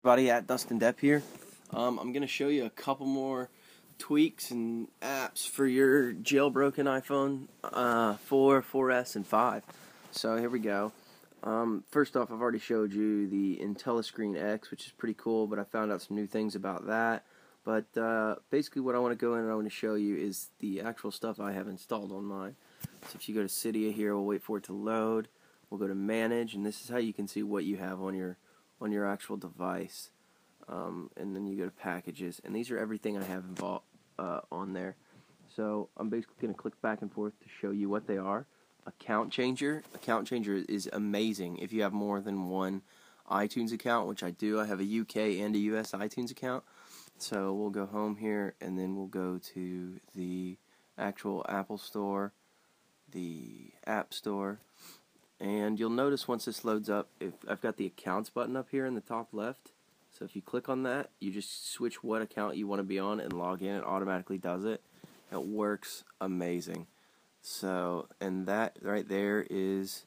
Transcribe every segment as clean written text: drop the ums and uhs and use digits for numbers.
Everybody, at DustinDep here. I'm going to show you a couple more tweaks and apps for your jailbroken iPhone 4, 4S, and 5. So here we go. First off, I've already showed you the IntelliScreen X, which is pretty cool, but I found out some new things about that. But basically what I want to go in and I want to show you is the actual stuff I have installed on mine. So if you go to Cydia here, we'll wait for it to load. We'll go to Manage, and this is how you can see what you have on your actual device. And then you go to Packages, and these are everything I have involved on there. So I'm basically going to click back and forth to show you what they are. Account Changer. Account Changer is amazing if you have more than one iTunes account, which I do. I have a UK and a US iTunes account. So we'll go home here, and then we'll go to the actual Apple Store, the App Store, and you'll notice once this loads up, if I've got the Accounts button up here in the top left. So if you click on that, you just switch what account you want to be on and log in. It automatically does it. It works amazing. So, and that right there is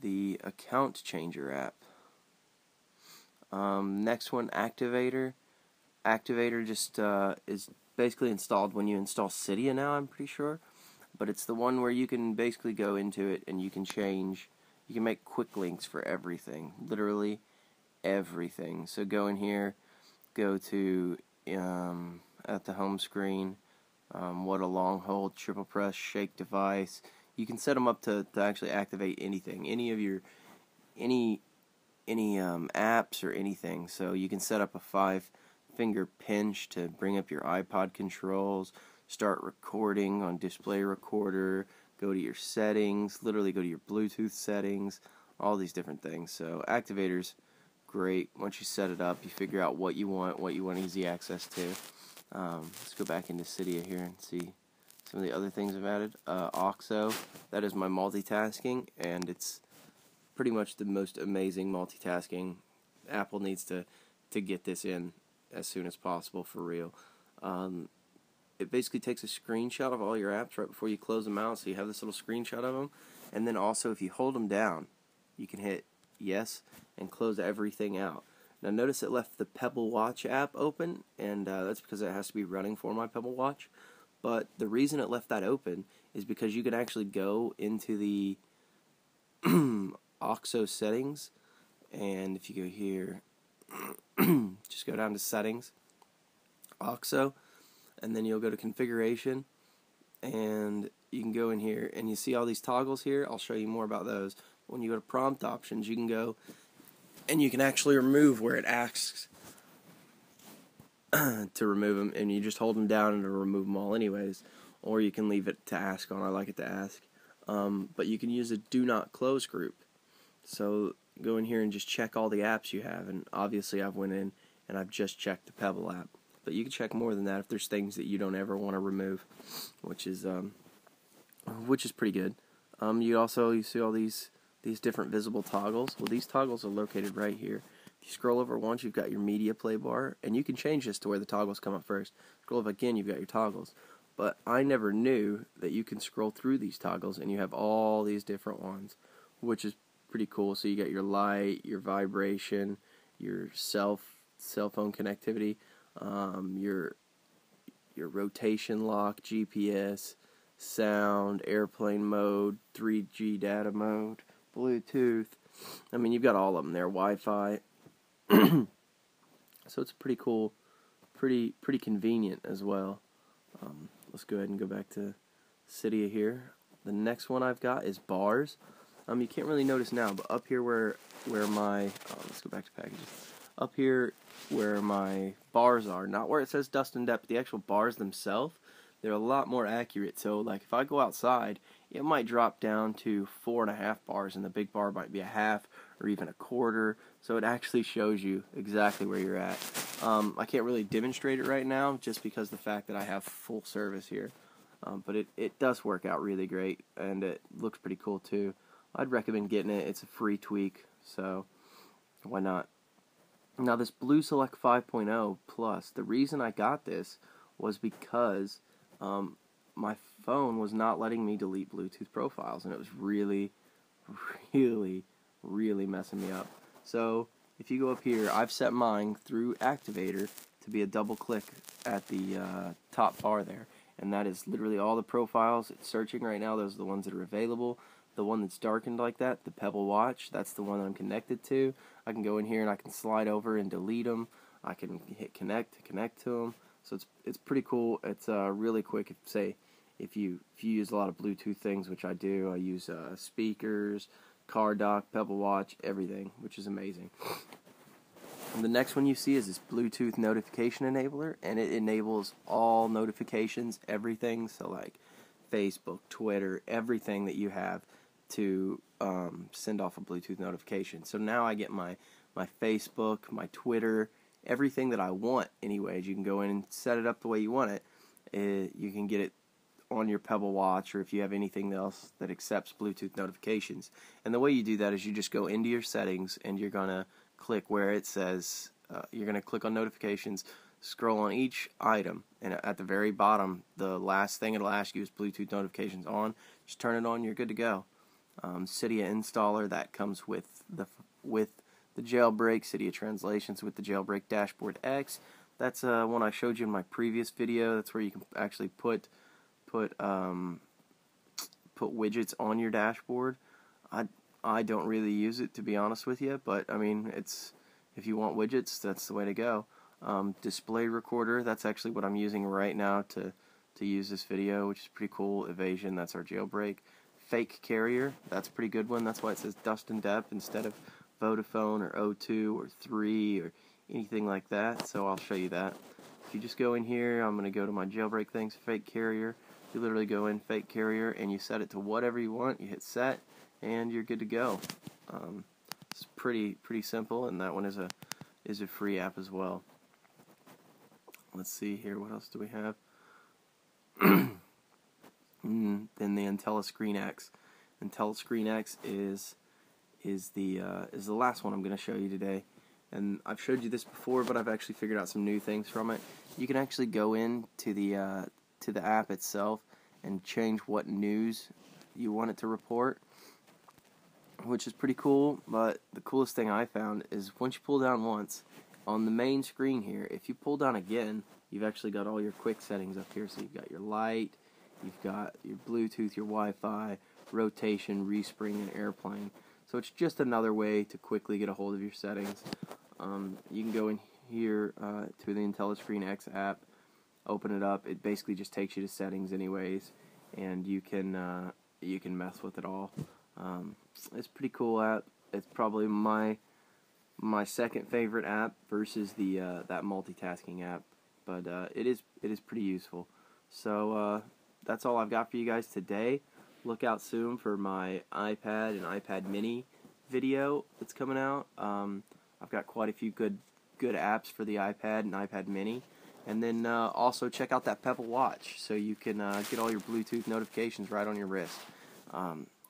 the Account Changer app. Next one, Activator. Activator just is basically installed when you install Cydia now, I'm pretty sure. But it's the one where you can basically go into it and you can change, you can make quick links for everything, literally everything. So go in here, go to at the home screen, what a long hold, triple press, shake device. You can set them up to actually activate anything, any of your any apps or anything. So you can set up a 5-finger pinch to bring up your iPod controls, start recording on display recorder, go to your settings, literally go to your Bluetooth settings, all these different things. So Activator's great. Once you set it up, you figure out what you want easy access to. Let's go back into Cydia here and see some of the other things I've added. OXO, that is my multitasking, and it's pretty much the most amazing multitasking. Apple needs to get this in as soon as possible, for real. It basically takes a screenshot of all your apps right before you close them out, so you have this little screenshot of them. And then also, if you hold them down, you can hit yes and close everything out. Now notice it left the Pebble Watch app open, and that's because it has to be running for my Pebble Watch. But the reason it left that open is because you can actually go into the OXO settings, and if you go here, just go down to settings, OXO, and then you'll go to configuration, and you can go in here and you see all these toggles here. I'll show you more about those. When you go to prompt options, you can go and you can actually remove where it asks to remove them, and you just hold them down and it'll remove them all anyways, or you can leave it to ask on. I like it to ask. But you can use a do not close group. So go in here and just check all the apps you have, and obviously I've went in and I've just checked the Pebble app. But you can check more than that if there's things that you don't ever want to remove, which is pretty good. You see all these different visible toggles. Well, these toggles are located right here. If you scroll over once, you've got your media play bar, and you can change this to where the toggles come up first. Scroll up again, you've got your toggles. But I never knew that you can scroll through these toggles and you have all these different ones, which is pretty cool. So you got your light, your vibration, your cell phone connectivity, your rotation lock, GPS, sound, airplane mode, 3G data mode, Bluetooth. I mean, you've got all of them there. Wi-Fi. So it's pretty cool, pretty convenient as well. Let's go ahead and go back to Cydia here. The next one I've got is bars. You can't really notice now, but up here where my let's go back to packages. Up here where my bars are, not where it says DustinDep, but the actual bars themselves, they're a lot more accurate. So like if I go outside, it might drop down to 4.5 bars, and the big bar might be a half or even a quarter. So it actually shows you exactly where you're at. I can't really demonstrate it right now just because of the fact that I have full service here. But it does work out really great, and it looks pretty cool too. I'd recommend getting it. It's a free tweak, so why not? Now this Blue Select 5.0 Plus, the reason I got this was because my phone was not letting me delete Bluetooth profiles, and it was really messing me up. So if you go up here, I've set mine through Activator to be a double click at the top bar there, and that is literally all the profiles it's searching right now. Those are the ones that are available. The one that's darkened like that, the Pebble Watch, that's the one that I'm connected to. I can go in here and I can slide over and delete them. I can hit connect to connect to them. So it's pretty cool. It's really quick. If you use a lot of Bluetooth things, which I do, I use speakers, car dock, Pebble Watch, everything, which is amazing. And the next one you see is this Bluetooth notification enabler, and it enables all notifications, everything. So like Facebook, Twitter, everything that you have to send off a Bluetooth notification. So now I get my Facebook, my Twitter, everything that I want anyways. You can go in and set it up the way you want it. You can get it on your Pebble Watch, or if you have anything else that accepts Bluetooth notifications. And the way you do that is you just go into your settings and you're going to click where it says, you're going to click on notifications, scroll on each item, and at the very bottom, the last thing it'll ask you is Bluetooth notifications on. Just turn it on, you're good to go. Cydia installer, that comes with the Jailbreak. Cydia translations with the Jailbreak Dashboard X. That's one I showed you in my previous video. That's where you can actually put widgets on your dashboard. I don't really use it, to be honest with you, but I mean, if you want widgets, that's the way to go. Display recorder, that's actually what I'm using right now to use this video, which is pretty cool. Evasion, that's our jailbreak. Fake carrier, that's a pretty good one. That's why it says DustinDep instead of Vodafone or O2 or 3 or anything like that. So I'll show you that. If you just go in here, I'm going to go to my jailbreak things, fake carrier. You literally go in fake carrier and you set it to whatever you want. You hit set and you're good to go. It's pretty simple, and that one is a free app as well. Let's see here, what else do we have? Then the IntelliScreen X. IntelliScreen X is the last one I'm going to show you today. And I've showed you this before, but I've actually figured out some new things from it. You can actually go into the app itself and change what news you want it to report, which is pretty cool. But the coolest thing I found is once you pull down once on the main screen here, if you pull down again, you've actually got all your quick settings up here. So you've got your light, you've got your Bluetooth, your Wi-Fi, rotation, respring, and airplane. So it's just another way to quickly get a hold of your settings. You can go in here to the IntelliScreen X app, open it up. It basically just takes you to settings anyways, and you can mess with it all. It's a pretty cool app. It's probably my second favorite app versus the that multitasking app, but it is pretty useful. So that's all I've got for you guys today. Look out soon for my iPad and iPad mini video that's coming out. I've got quite a few good apps for the iPad and iPad mini. And then also check out that Pebble Watch so you can get all your Bluetooth notifications right on your wrist.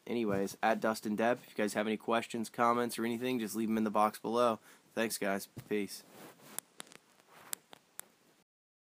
Anyways, at DustinDep, if you guys have any questions, comments, or anything, just leave them in the box below. Thanks, guys. Peace.